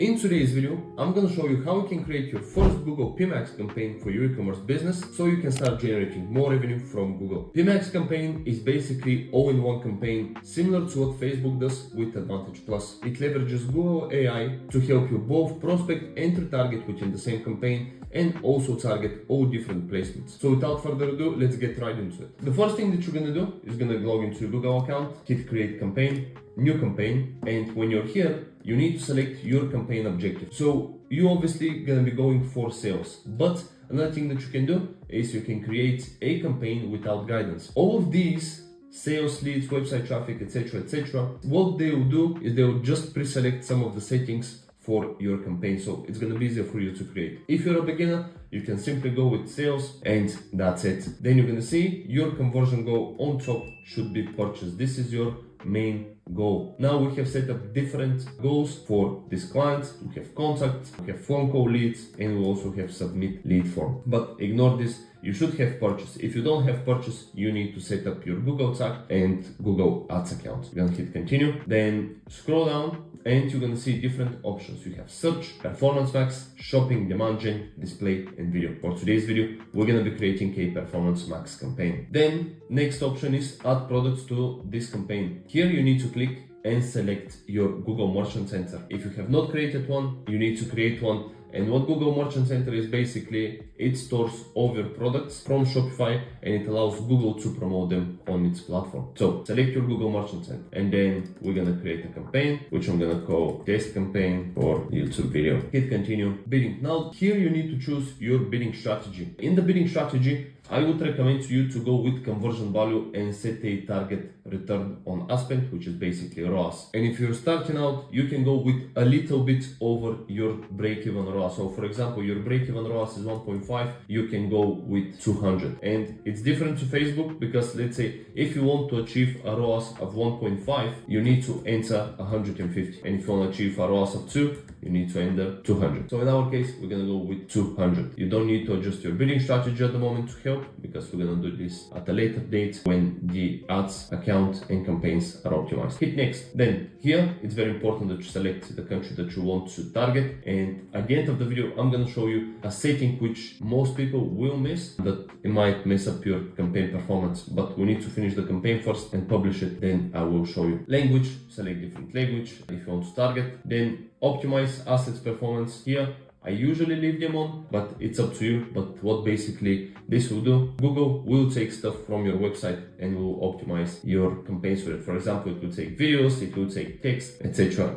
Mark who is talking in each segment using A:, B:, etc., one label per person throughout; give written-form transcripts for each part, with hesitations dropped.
A: In today's video, I'm going to show you how you can create your first Google PMAX campaign for your e-commerce business so you can start generating more revenue from Google. PMAX campaign is basically all-in-one campaign similar to what Facebook does with Advantage Plus. It leverages Google AI to help you both prospect and retarget within the same campaign and also target all different placements. So without further ado, let's get right into it. The first thing that you're going to do is going to log into your Google account, hit create campaign, new campaign, and when you're here, you need to select your campaign objective. So you obviously gonna be going for sales, but another thing that you can do is you can create a campaign without guidance. All of these sales leads, website traffic, etc., what they will do is they will just pre-select some of the settings for your campaign, so it's gonna be easier for you to create. If you're a beginner, you can simply go with sales and that's it. Then you're gonna see your conversion goal on top should be purchase. This is your main goal. Now we have set up different goals for this client. We have contact, we have phone call leads, and we also have submit lead form. But ignore this. You should have purchase. If you don't have purchase, you need to set up your Google tag and Google Ads account. You're gonna hit continue, then scroll down and you're gonna see different options. You have search, performance max, shopping, demand gen, display, and video. For today's video, we're gonna be creating a performance max campaign. Then next option is add products to this campaign. Here you need to click and select your Google Merchant Center. If you have not created one, you need to create one. And what Google Merchant Center is basically, it stores all your products from Shopify and it allows Google to promote them on its platform. So select your Google Merchant Center and then we're gonna create a campaign, which I'm gonna call test campaign for YouTube video. Hit continue, bidding. Now here you need to choose your bidding strategy. In the bidding strategy, I would recommend you to go with conversion value and set a target return on ad spend, which is basically ROAS. And if you're starting out, you can go with a little bit over your break-even ROAS. So for example, your break-even ROAS is 1.5, you can go with 200. And it's different to Facebook because let's say if you want to achieve a ROAS of 1.5, you need to enter 150. And if you want to achieve a ROAS of 2, you need to enter 200. So in our case, we're gonna go with 200. You don't need to adjust your bidding strategy at the moment to help because we're gonna do this at a later date when the ads account and campaigns are optimized. Hit next. Then here, it's very important that you select the country that you want to target. And at the end of the video, I'm gonna show you a setting which most people will miss, that it might mess up your campaign performance, but we need to finish the campaign first and publish it, then I will show you. Language, select different language if you want to target. Then optimize assets performance. Here I usually leave them on, but it's up to you. But what basically this will do, Google will take stuff from your website and will optimize your campaigns with it. For example, it will take videos, it will take text, etc.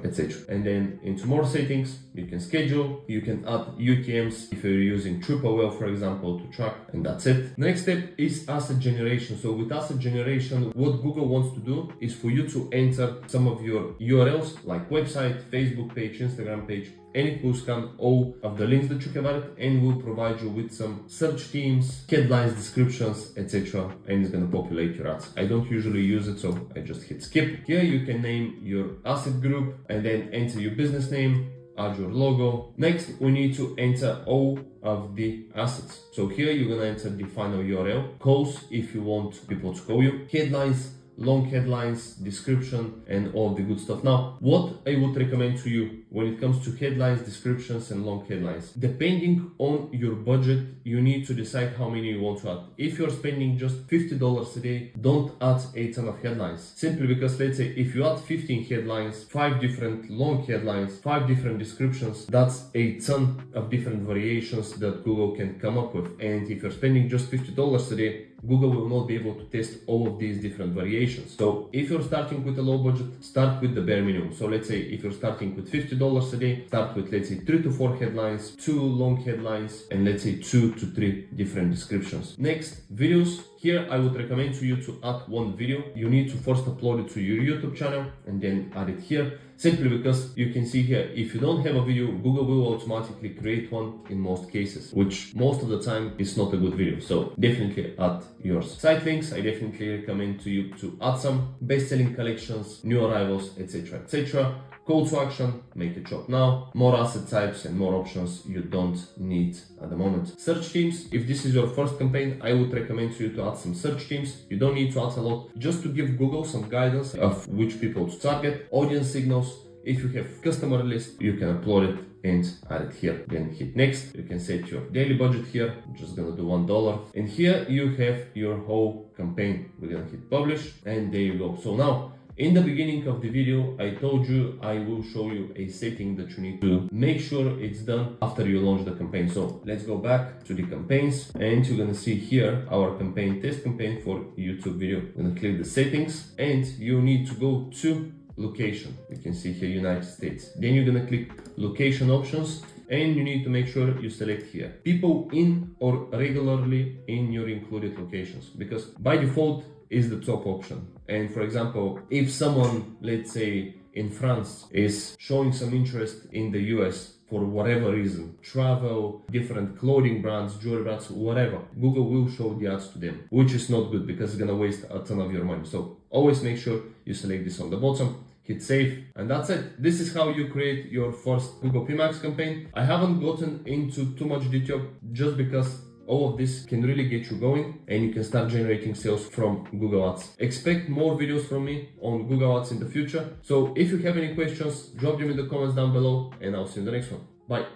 A: And then into more settings, you can schedule, you can add UTMs if you're using Tripwell, for example, to track, and that's it. The next step is asset generation. So with asset generation, what Google wants to do is for you to enter some of your URLs like website, Facebook page, Instagram page, and it will scan all of the links that you have added and will provide you with some search themes, headlines, descriptions, etc. and it's going to populate your ads. I don't usually use it, so I just hit skip. Here you can name your asset group and then enter your business name, add your logo. Next, we need to enter all of the assets. So here you're going to enter the final URL, calls if you want people to call you, headlines, long headlines, description, and all the good stuff. Now, what I would recommend to you when it comes to headlines, descriptions, and long headlines, depending on your budget, you need to decide how many you want to add. If you're spending just $50 a day, don't add a ton of headlines. Simply because, let's say, if you add 15 headlines, 5 different long headlines, 5 different descriptions, that's a ton of different variations that Google can come up with. And if you're spending just $50 a day, Google will not be able to test all of these different variations. So if you're starting with a low budget, start with the bare minimum. So let's say if you're starting with $50 a day, start with, let's say, 3 to 4 headlines, 2 long headlines, and let's say 2 to 3 different descriptions. Next, videos. Here, I would recommend to you to add one video. You need to first upload it to your YouTube channel and then add it here. Simply because you can see here, if you don't have a video, Google will automatically create one in most cases, which most of the time is not a good video. So definitely add yours. Site links, I definitely recommend to you to add some best-selling collections, new arrivals, etc. Call to action, make it shop now. More asset types and more options you don't need at the moment. Search themes, if this is your first campaign, I would recommend you to add some search themes. You don't need to add a lot, just to give Google some guidance of which people to target. Audience signals, If you have customer list, you can upload it and add it here. Then hit next. You can set your daily budget here. I'm just gonna do $1. And here you have your whole campaign. We're gonna hit publish, and there you go. So now, in the beginning of the video, I told you I will show you a setting that you need to make sure it's done after you launch the campaign. So let's go back to the campaigns, and you're gonna see here our campaign, test campaign for YouTube video. I'm gonna click the settings, and you need to go to location. You can see here United States. Then you're gonna click location options, and you need to make sure you select here people in or regularly in your included locations, because by default is the top option. And for example, if someone, let's say in France, is showing some interest in the US for whatever reason, travel, different clothing brands, jewelry brands, whatever, Google will show the ads to them, which is not good because it's gonna waste a ton of your money. So always make sure you select this on the bottom, hit save, and that's it. This is how you create your first Google PMAX campaign. I haven't gotten into too much detail just because all of this can really get you going and you can start generating sales from Google Ads. Expect more videos from me on Google Ads in the future. So if you have any questions, drop them in the comments down below, and I'll see you in the next one. Bye.